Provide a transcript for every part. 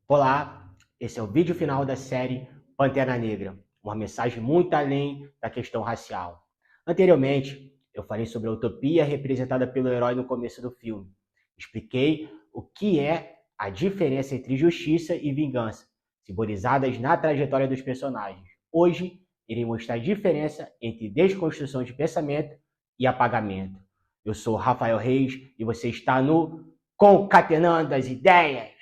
Olá, esse é o vídeo final da série Pantera Negra, uma mensagem muito além da questão racial. Anteriormente, eu falei sobre a utopia representada pelo herói no começo do filme. Expliquei o que é a diferença entre justiça e vingança, simbolizadas na trajetória dos personagens. Hoje, irei mostrar a diferença entre desconstrução de pensamento e apagamento. Eu sou Rafael Reis e você está no Concatenando as Ideias.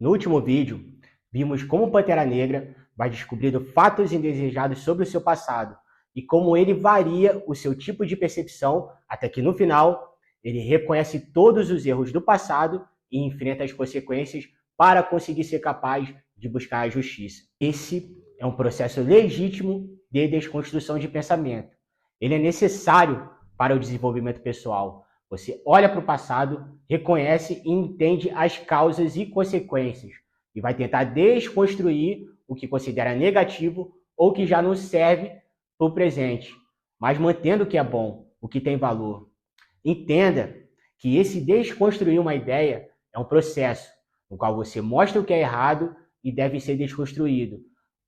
No último vídeo, vimos como o Pantera Negra vai descobrindo fatos indesejados sobre o seu passado e como ele varia o seu tipo de percepção até que, no final, ele reconhece todos os erros do passado e enfrenta as consequências para conseguir ser capaz de buscar a justiça. Esse é um processo legítimo de desconstrução de pensamento. Ele é necessário para o desenvolvimento pessoal. Você olha para o passado, reconhece e entende as causas e consequências e vai tentar desconstruir o que considera negativo ou que já não serve para o presente, mas mantendo o que é bom, o que tem valor. Entenda que esse desconstruir uma ideia é um processo no qual você mostra o que é errado e deve ser desconstruído.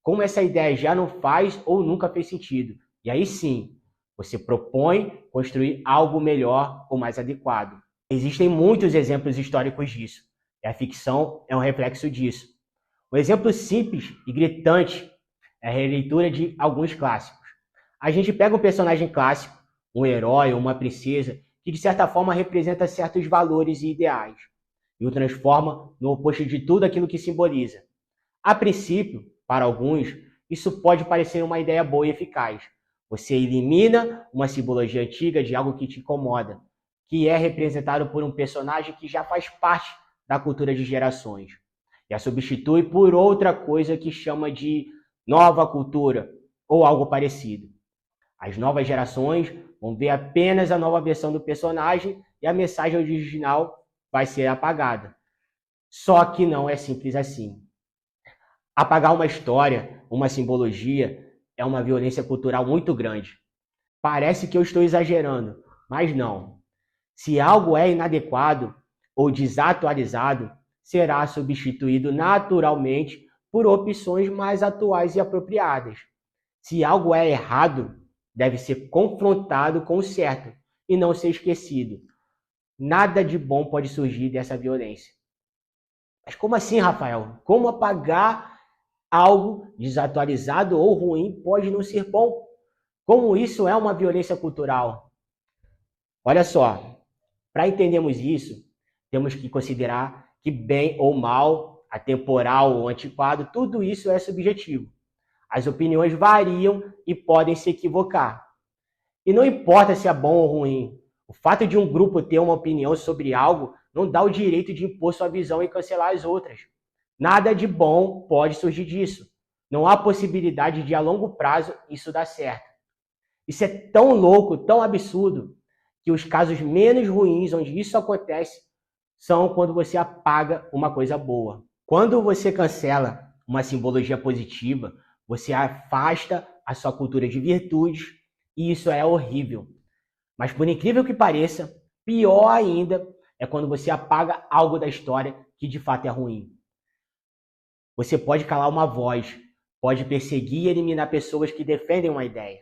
Como essa ideia já não faz ou nunca fez sentido. E aí sim, você propõe construir algo melhor ou mais adequado. Existem muitos exemplos históricos disso, e a ficção é um reflexo disso. Um exemplo simples e gritante é a releitura de alguns clássicos. A gente pega um personagem clássico, um herói ou uma princesa, que de certa forma representa certos valores e ideais, e o transforma no oposto de tudo aquilo que simboliza. A princípio, para alguns, isso pode parecer uma ideia boa e eficaz. Você elimina uma simbologia antiga de algo que te incomoda, que é representado por um personagem que já faz parte da cultura de gerações, e a substitui por outra coisa que chama de nova cultura ou algo parecido. As novas gerações vão ver apenas a nova versão do personagem e a mensagem original vai ser apagada. Só que não é simples assim. Apagar uma história, uma simbologia, é uma violência cultural muito grande. Parece que eu estou exagerando, mas não. Se algo é inadequado ou desatualizado, será substituído naturalmente por opções mais atuais e apropriadas. Se algo é errado, deve ser confrontado com o certo e não ser esquecido. Nada de bom pode surgir dessa violência. Mas como assim, Rafael? Como apagar algo desatualizado ou ruim pode não ser bom? Como isso é uma violência cultural? Olha só, para entendermos isso, temos que considerar que bem ou mal, atemporal ou antiquado, tudo isso é subjetivo. As opiniões variam e podem se equivocar. E não importa se é bom ou ruim, o fato de um grupo ter uma opinião sobre algo não dá o direito de impor sua visão e cancelar as outras. Nada de bom pode surgir disso. Não há possibilidade de, a longo prazo, isso dar certo. Isso é tão louco, tão absurdo, que os casos menos ruins onde isso acontece são quando você apaga uma coisa boa. Quando você cancela uma simbologia positiva, você afasta a sua cultura de virtudes, e isso é horrível. Mas por incrível que pareça, pior ainda é quando você apaga algo da história que de fato é ruim. Você pode calar uma voz, pode perseguir e eliminar pessoas que defendem uma ideia,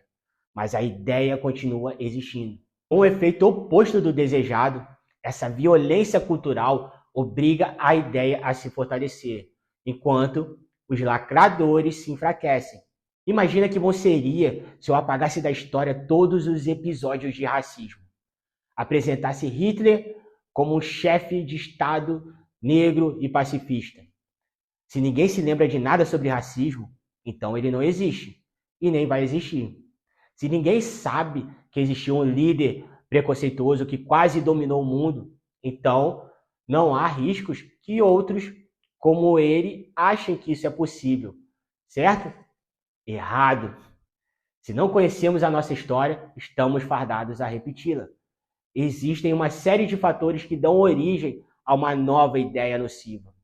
mas a ideia continua existindo. Com o efeito oposto do desejado, essa violência cultural obriga a ideia a se fortalecer, enquanto os lacradores se enfraquecem. Imagina que bom seria se eu apagasse da história todos os episódios de racismo. Apresentasse Hitler como um chefe de Estado negro e pacifista. Se ninguém se lembra de nada sobre racismo, então ele não existe e nem vai existir. Se ninguém sabe que existiu um líder preconceituoso que quase dominou o mundo, então não há riscos que outros, como ele, achem que isso é possível. Certo? Errado. Se não conhecemos a nossa história, estamos fadados a repeti-la. Existem uma série de fatores que dão origem a uma nova ideia nociva.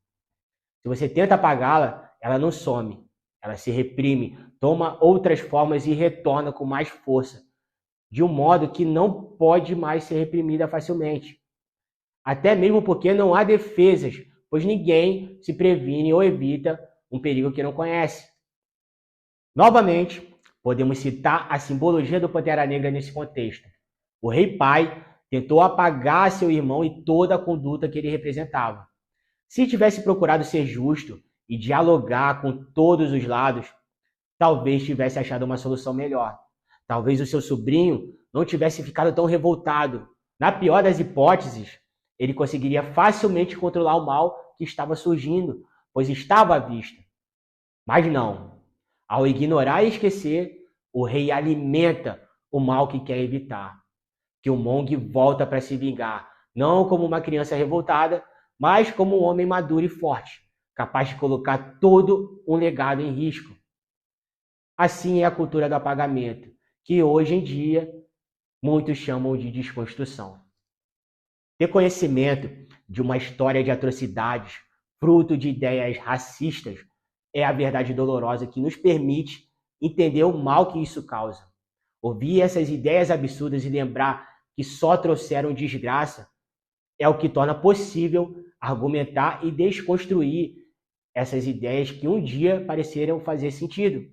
Se você tenta apagá-la, ela não some. Ela se reprime, toma outras formas e retorna com mais força. de um modo que não pode mais ser reprimida facilmente. Até mesmo porque não há defesas, pois ninguém se previne ou evita um perigo que não conhece. Novamente, podemos citar a simbologia do Pantera Negra nesse contexto. O Rei Pai tentou apagar seu irmão e toda a conduta que ele representava. Se tivesse procurado ser justo e dialogar com todos os lados, talvez tivesse achado uma solução melhor. Talvez o seu sobrinho não tivesse ficado tão revoltado. Na pior das hipóteses, ele conseguiria facilmente controlar o mal que estava surgindo, pois estava à vista. Mas não. Ao ignorar e esquecer, o rei alimenta o mal que quer evitar. Killmonger volta para se vingar, não como uma criança revoltada, mas como um homem maduro e forte, capaz de colocar todo um legado em risco. Assim é a cultura do apagamento, que hoje em dia muitos chamam de desconstrução. Ter conhecimento de uma história de atrocidades, fruto de ideias racistas, é a verdade dolorosa que nos permite entender o mal que isso causa. Ouvir essas ideias absurdas e lembrar que só trouxeram desgraça é o que torna possível argumentar e desconstruir essas ideias que um dia pareceram fazer sentido.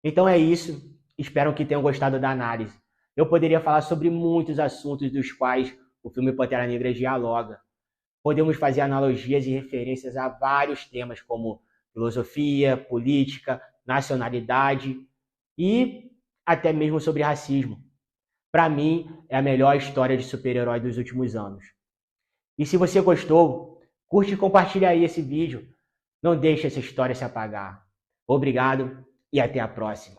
Então é isso. Espero que tenham gostado da análise. Eu poderia falar sobre muitos assuntos dos quais o filme Pantera Negra dialoga. Podemos fazer analogias e referências a vários temas como filosofia, política, nacionalidade e até mesmo sobre racismo. Para mim, é a melhor história de super-herói dos últimos anos. E se você gostou, curte e compartilha aí esse vídeo. Não deixe essa história se apagar. Obrigado e até a próxima.